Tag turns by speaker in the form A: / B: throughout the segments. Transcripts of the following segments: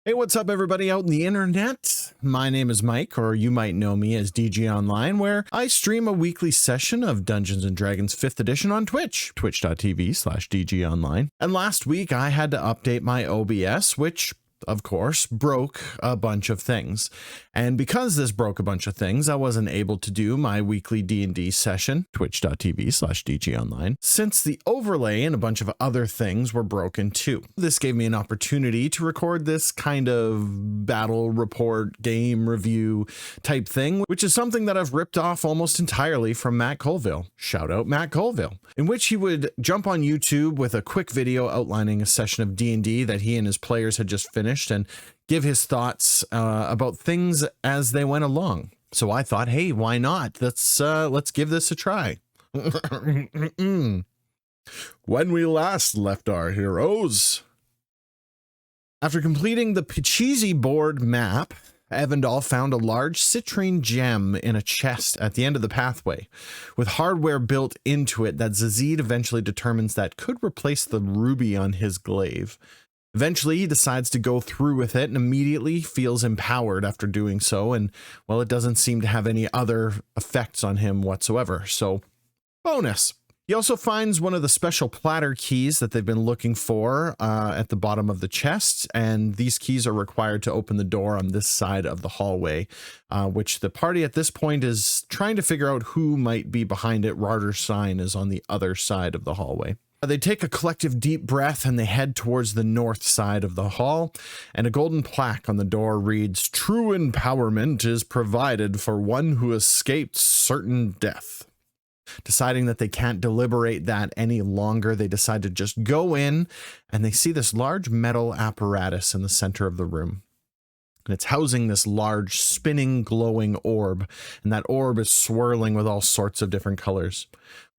A: Hey, what's up, everybody out in the internet? My name is Mike, or you might know me as DG Online, where I stream a weekly session of Dungeons & Dragons 5th edition on Twitch, twitch.tv/DG Online. And last week I had to update my OBS, which of course broke a bunch of things. And because this broke a bunch of things, I wasn't able to do my weekly D&D session, twitch.tv/DG Online, since the overlay and a bunch of other things were broken too. This gave me an opportunity to record this kind of battle report, game review type thing, which is something that I've ripped off almost entirely from Matt Colville. Shout out Matt Colville, in which he would jump on YouTube with a quick video outlining a session of D&D that he and his players had just finished and give his thoughts about things as they went along. So I thought, hey, why not? Let's give this a try. When we last left our heroes. After completing the Pichisi board map, Evandal found a large citrine gem in a chest at the end of the pathway, with hardware built into it that Zazid eventually determines that could replace the ruby on his glaive. Eventually, he decides to go through with it and immediately feels empowered after doing so, and, well, it doesn't seem to have any other effects on him whatsoever, so bonus. He also finds one of the special platter keys that they've been looking for at the bottom of the chest, and these keys are required to open the door on this side of the hallway, which the party at this point is trying to figure out who might be behind it. Rarter's sign is on the other side of the hallway. They take a collective deep breath and they head towards the north side of the hall, and a golden plaque on the door reads, "True empowerment is provided for one who escaped certain death." Deciding that they can't deliberate that any longer, they decide to just go in, and they see this large metal apparatus in the center of the room. And it's housing this large spinning glowing orb, and that orb is swirling with all sorts of different colors.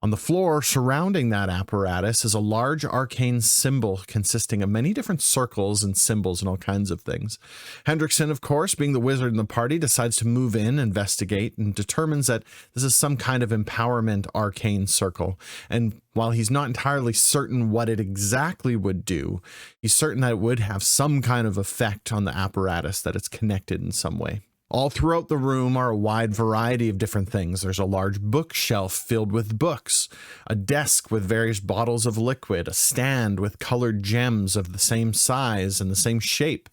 A: On the floor surrounding that apparatus is a large arcane symbol consisting of many different circles and symbols and all kinds of things. Hendrickson, of course, being the wizard in the party, decides to move in, investigate, and determines that this is some kind of empowerment arcane circle. And while he's not entirely certain what it exactly would do, he's certain that it would have some kind of effect on the apparatus, that it's connected in some way. All throughout the room are a wide variety of different things. There's a large bookshelf filled with books, a desk with various bottles of liquid, a stand with colored gems of the same size and the same shape,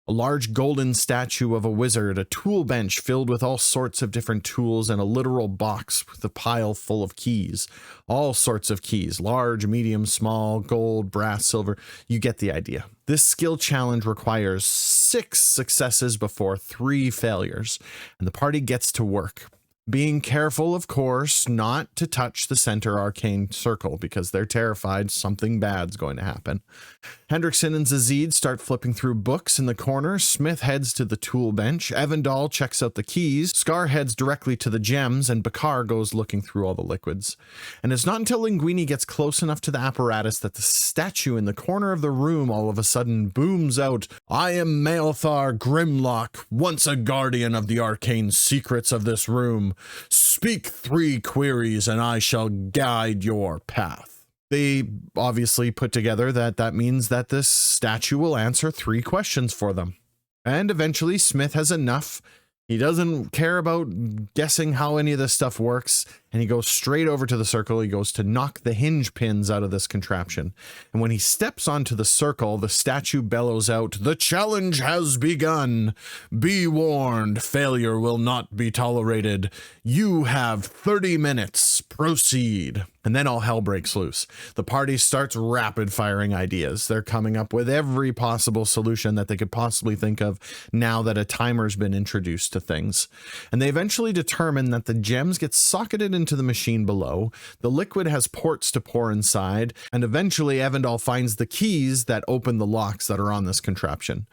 A: a large golden statue of a wizard, a tool bench filled with all sorts of different tools, and a literal box with a pile full of keys. All sorts of keys, large, medium, small, gold, brass, silver. You get the idea. This skill challenge requires 6 successes before 3 failures, and the party gets to work. Being careful, of course, not to touch the center arcane circle because they're terrified something bad's going to happen. Hendrickson and Zazid start flipping through books in the corner. Smith heads to the tool bench. Evandal checks out the keys. Scar heads directly to the gems, and Bakar goes looking through all the liquids. And it's not until Linguini gets close enough to the apparatus that the statue in the corner of the room all of a sudden booms out, "I am Maelthar Grimlock, once a guardian of the arcane secrets of this room. Speak 3 queries and I shall guide your path." They obviously put together that means that this statue will answer 3 questions for them. And eventually Smith has enough. He doesn't care about guessing how any of this stuff works, and he goes straight over to the circle. He goes to knock the hinge pins out of this contraption. And when he steps onto the circle, the statue bellows out, "The challenge has begun. Be warned, failure will not be tolerated. You have 30 minutes. Proceed." And then all hell breaks loose. The party starts rapid firing ideas. They're coming up with every possible solution that they could possibly think of now that a timer's been introduced to things. And they eventually determine that the gems get socketed into the machine below, the liquid has ports to pour inside, and eventually Evandal finds the keys that open the locks that are on this contraption.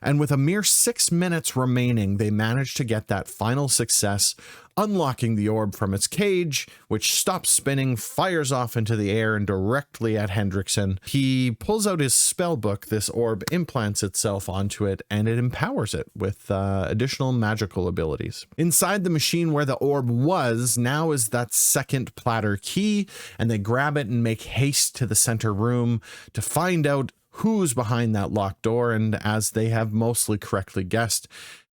A: And with a mere 6 minutes remaining, they manage to get that final success, unlocking the orb from its cage, which stops spinning, fires off into the air and directly at Hendrickson. He pulls out his spell book, this orb implants itself onto it, and it empowers it with additional magical abilities. Inside the machine where the orb was, now is that second platter key, and they grab it and make haste to the center room to find out who's behind that locked door, and as they have mostly correctly guessed,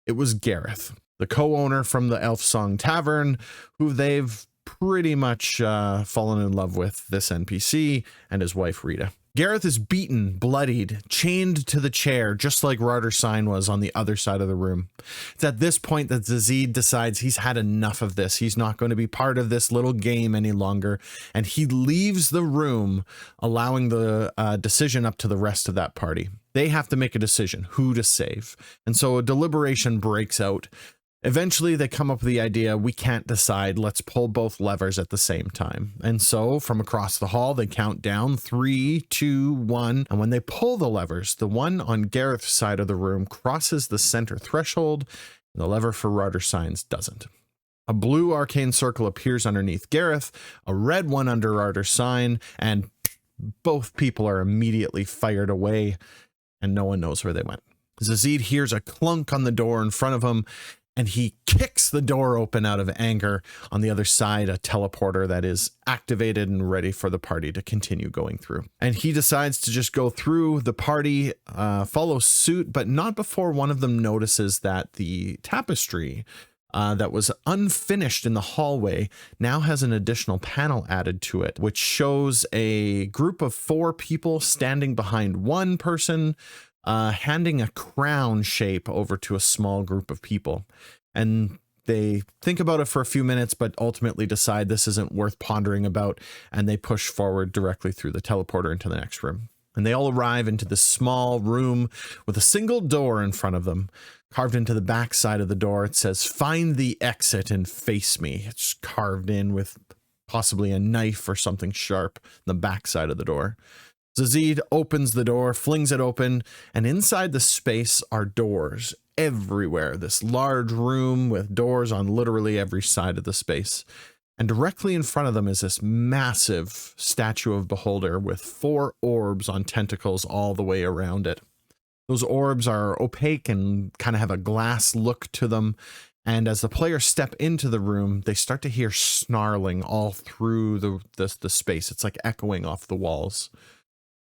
A: it was Gareth, the co-owner from the Elf Song Tavern, who they've pretty much fallen in love with, this NPC and his wife Rita. Gareth is beaten, bloodied, chained to the chair, just like Rarder Sign was on the other side of the room. It's at this point that Zazid decides he's had enough of this. He's not going to be part of this little game any longer, and he leaves the room, allowing the decision up to the rest of that party. They have to make a decision who to save, and so a deliberation breaks out. Eventually, they come up with the idea, we can't decide, let's pull both levers at the same time. And so, from across the hall, they count down 3, 2, 1, and when they pull the levers, the one on Gareth's side of the room crosses the center threshold, and the lever for Rarder Signs doesn't. A blue arcane circle appears underneath Gareth, a red one under Rarder Sign, and both people are immediately fired away, and no one knows where they went. Zazid hears a clunk on the door in front of him, and he kicks the door open out of anger. On the other side, a teleporter that is activated and ready for the party to continue going through. And he decides to just go through. The party follows suit, but not before one of them notices that the tapestry that was unfinished in the hallway now has an additional panel added to it, which shows a group of 4 people standing behind one person, handing a crown shape over to a small group of people. And they think about it for a few minutes, but ultimately decide this isn't worth pondering about, and they push forward directly through the teleporter into the next room. And they all arrive into this small room with a single door in front of them. Carved into the back side of the door, it says, "Find the exit and face me." It's carved in with possibly a knife or something sharp in the back side of the door. Zazid opens the door, flings it open, and inside the space are doors everywhere. This large room with doors on literally every side of the space. And directly in front of them is this massive statue of Beholder with 4 orbs on tentacles all the way around it. Those orbs are opaque and kind of have a glass look to them. And as the players step into the room, they start to hear snarling all through the space. It's like echoing off the walls.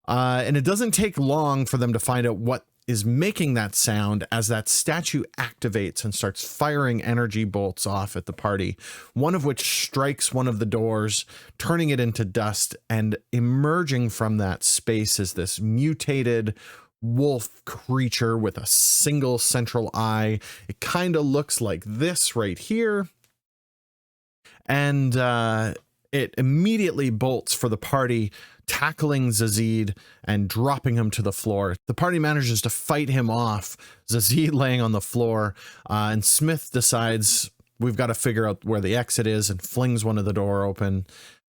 A: And it doesn't take long for them to find out what is making that sound as that statue activates and starts firing energy bolts off at the party, one of which strikes one of the doors, turning it into dust, and emerging from that space is this mutated wolf creature with a single central eye. It kind of looks like this right here. And it immediately bolts for the party, tackling Zazid and dropping him to the floor. The party manages to fight him off, Zazid laying on the floor, and Smith decides we've got to figure out where the exit is and flings one of the door open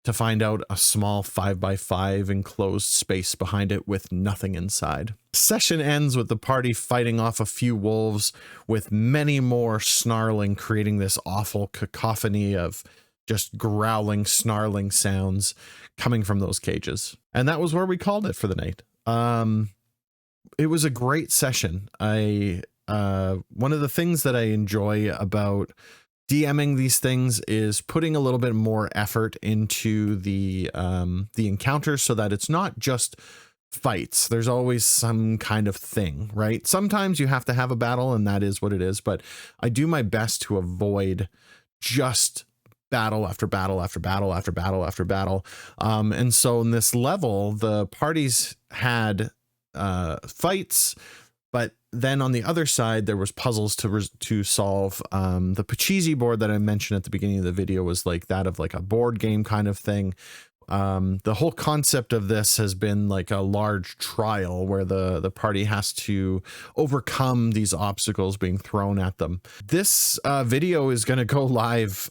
A: to find out a small 5x5 enclosed space behind it with nothing inside. Session ends with the party fighting off a few wolves with many more snarling, creating this awful cacophony of just growling, snarling sounds coming from those cages. And that was where we called it for the night. It was a great session. One of the things that I enjoy about DMing these things is putting a little bit more effort into the encounters so that it's not just fights. There's always some kind of thing, right? Sometimes you have to have a battle and that is what it is, but I do my best to avoid just battle after battle after battle after battle after battle. And so in this level, the parties had fights, but then on the other side, there was puzzles to solve. The Pachisi board that I mentioned at the beginning of the video was like that of like a board game kind of thing. The whole concept of this has been like a large trial where the party has to overcome these obstacles being thrown at them. This video is going to go live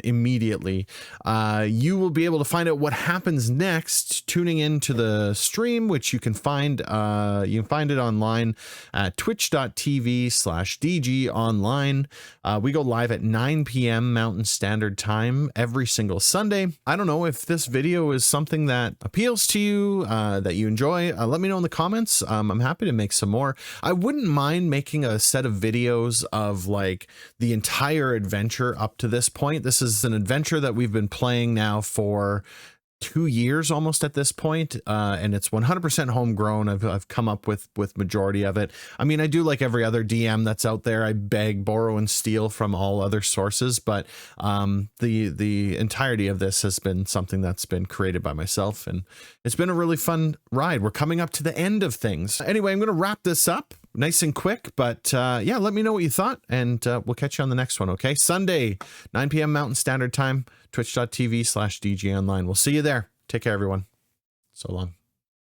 A: immediately. You will be able to find out what happens next tuning into the stream, which you can find it online at twitch.tv/DG online. We go live at 9 p.m. Mountain Standard Time every single Sunday. I don't know if this video is something that appeals to you, that you enjoy. Let me know in the comments. I'm happy to make some more. I wouldn't mind making a set of videos of like the entire adventure up to this point. This is an adventure that we've been playing now for 2 years almost at this point, and it's 100% homegrown. I've come up with majority of it. I mean, I do like every other DM that's out there. I beg, borrow, and steal from all other sources, but the entirety of this has been something that's been created by myself, and it's been a really fun ride. We're coming up to the end of things. Anyway, I'm going to wrap this up nice and quick, but yeah, let me know what you thought, and we'll catch you on the next one, okay? Sunday, 9 p.m. Mountain Standard Time, twitch.tv/DGOnline. We'll see you there. Take care, everyone. So long.